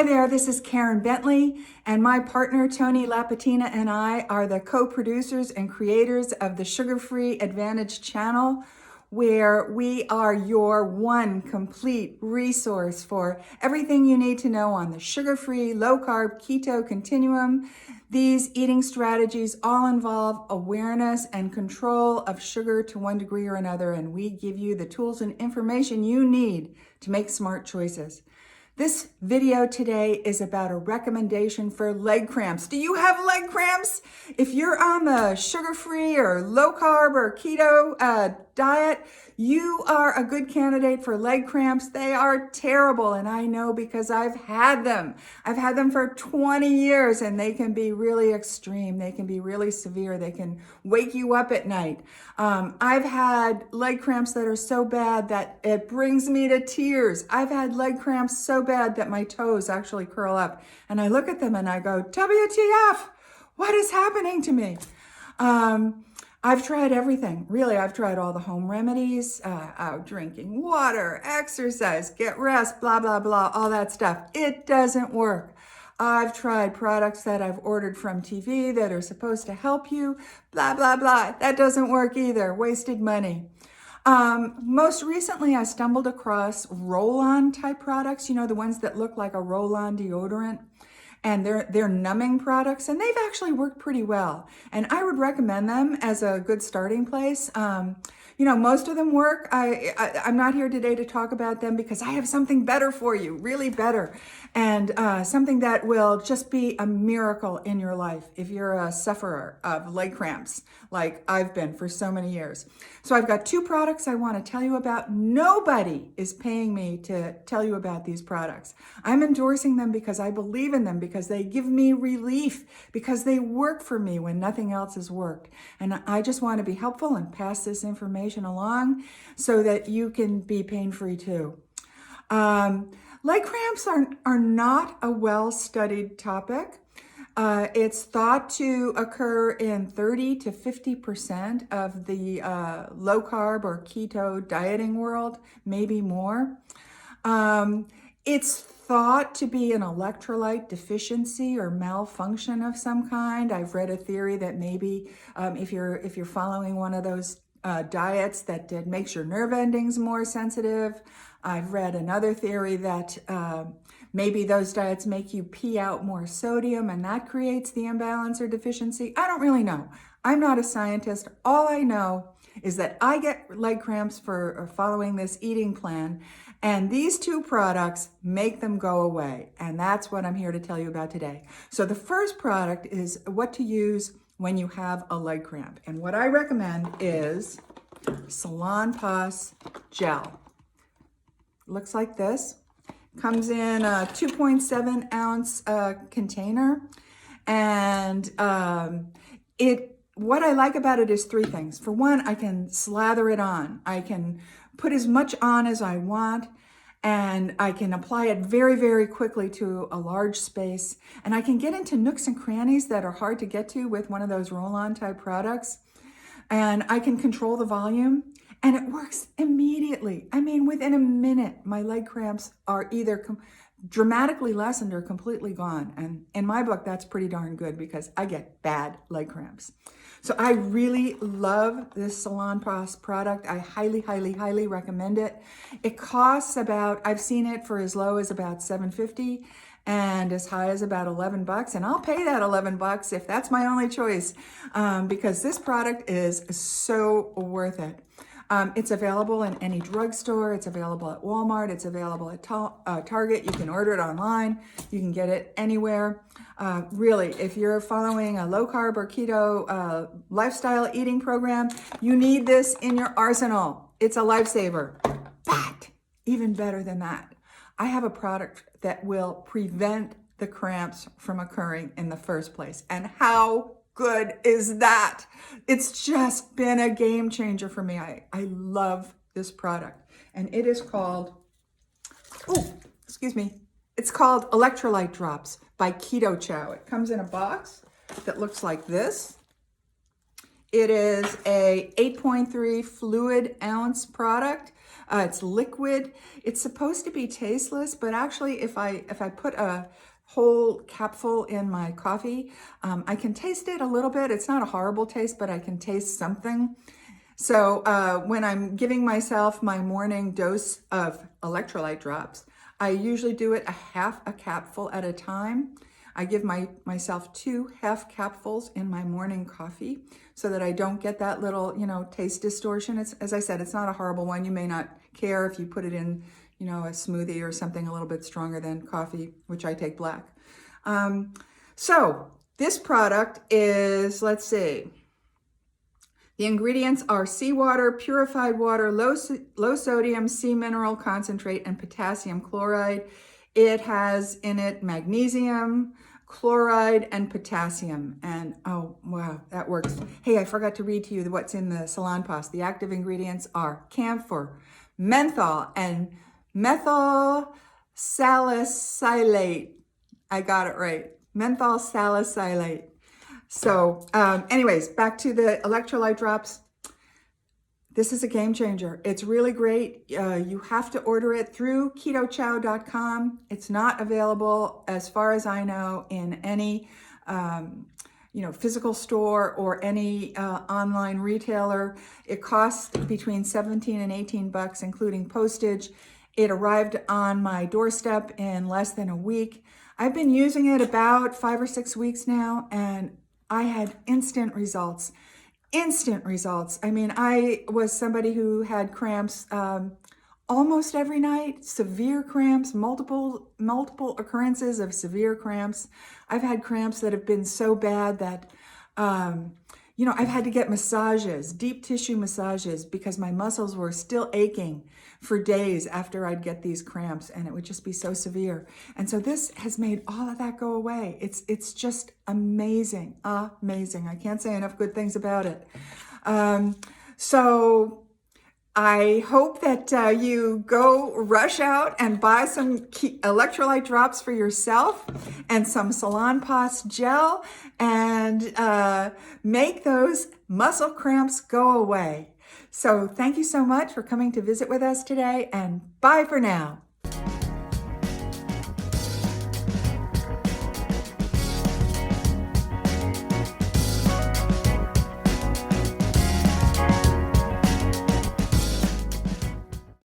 Hi there, this is Karen Bentley, and my partner Tony Lapatina and I are the co-producers and creators of the SugarFreeAdvantage channel, where we are your one complete resource for everything you need to know on the sugar-free, low-carb, keto continuum. These eating strategies all involve awareness and control of sugar to one degree or another, and we give you the tools and information you need to make smart choices. This video today is about a recommendation for leg cramps. Do you have leg cramps? If you're on the sugar-free or low-carb or keto diet, you are a good candidate for leg cramps. They are terrible, and I know because I've had them. I've had them for 20 years, and they can be really extreme. They can be really severe. They can wake you up at night. I've had leg cramps that are so bad that it brings me to tears. I've had leg cramps so bad that my toes actually curl up, and I look at them and I go, WTF, what is happening to me? I've tried everything. Really, I've tried all the home remedies, drinking water, exercise, get rest, blah, blah, blah, all that stuff. It doesn't work. I've tried products that I've ordered from TV that are supposed to help you, blah, blah, blah. That doesn't work either. Wasted money. Most recently, I stumbled across roll-on type products, you know, the ones that look like a roll-on deodorant. And they're numbing products, and they've actually worked pretty well. And I would recommend them as a good starting place. You know, most of them work. I'm not here today to talk about them because I have something better for you, really better. And something that will just be a miracle in your life if you're a sufferer of leg cramps, like I've been for so many years. So I've got two products I want to tell you about. Nobody is paying me to tell you about these products. I'm endorsing them because I believe in them, because they give me relief, because they work for me when nothing else has worked. And I just want to be helpful and pass this information along so that you can be pain-free too. Leg cramps are not a well-studied topic. It's thought to occur in 30 to 50% of the low-carb or keto dieting world, maybe more. It's thought to be an electrolyte deficiency or malfunction of some kind. I've read a theory that maybe if you're following one of those diets that makes your nerve endings more sensitive. I've read another theory that maybe those diets make you pee out more sodium and that creates the imbalance or deficiency. I don't really know. I'm not a scientist. All I know is that I get leg cramps for following this eating plan, and these two products make them go away. And that's what I'm here to tell you about today. So the first product is what to use when you have a leg cramp. And what I recommend is SalonPas gel. Looks like this. Comes in a 2.7 ounce container. And what I like about it is three things. For one, I can slather it on. I can put as much on as I want, and I can apply it very, very quickly to a large space. And I can get into nooks and crannies that are hard to get to with one of those roll-on type products. And I can control the volume, and it works immediately. I mean, within a minute, my leg cramps are either dramatically lessened or completely gone. And in my book, that's pretty darn good because I get bad leg cramps. So I really love this SalonPas product. I highly, highly, highly recommend it. It costs about, I've seen it for as low as about $7.50 and as high as about $11. And I'll pay that $11 if that's my only choice, because this product is so worth it. It's available in any drugstore. It's available at Walmart. It's available at Target. You can order it online. You can get it anywhere. Really, if you're following a low-carb or keto lifestyle eating program, you need this in your arsenal. It's a lifesaver. But even better than that, I have a product that will prevent the cramps from occurring in the first place. And how good is that? It's just been a game changer for me. I love this product. And it is called, it's called Electrolyte Drops by Keto Chow. It comes in a box that looks like this. It is a 8.3 fluid ounce product. It's liquid. It's supposed to be tasteless, but actually if I put a whole capful in my coffee, I can taste it a little bit. It's not a horrible taste, but I can taste something. So when I'm giving myself my morning dose of electrolyte drops, I usually do it a half a capful at a time. I give myself 2 half capfuls in my morning coffee so that I don't get that little, taste distortion. It's, as I said, it's not a horrible one. You may not care if you put it in, a smoothie or something a little bit stronger than coffee, which I take black. So this product is, let's see, the ingredients are seawater, purified water, low sodium sea mineral concentrate, and potassium chloride. It has in it magnesium, chloride, and potassium. And oh, wow, that works. Hey, I forgot to read to you what's in the SalonPas. The active ingredients are camphor, menthol, and methyl salicylate. I got it right. Menthol salicylate. So anyways, back to the electrolyte drops. This is a game changer. It's really great. You have to order it through ketochow.com. It's not available, as far as I know, in any physical store or any online retailer. It costs between 17 and 18 bucks, including postage. It arrived on my doorstep in less than a week. I've been using it about 5 or 6 weeks now, and I had instant results. Instant results. I mean, I was somebody who had cramps almost every night, severe cramps, multiple occurrences of severe cramps. I've had cramps that have been so bad that, I've had to get massages, deep tissue massages, because my muscles were still aching for days after I'd get these cramps, and it would just be so severe. And so this has made all of that go away. It's just amazing, amazing. I can't say enough good things about it. So I hope that you go rush out and buy some electrolyte drops for yourself and some SalonPas gel and make those muscle cramps go away. So thank you so much for coming to visit with us today, and bye for now.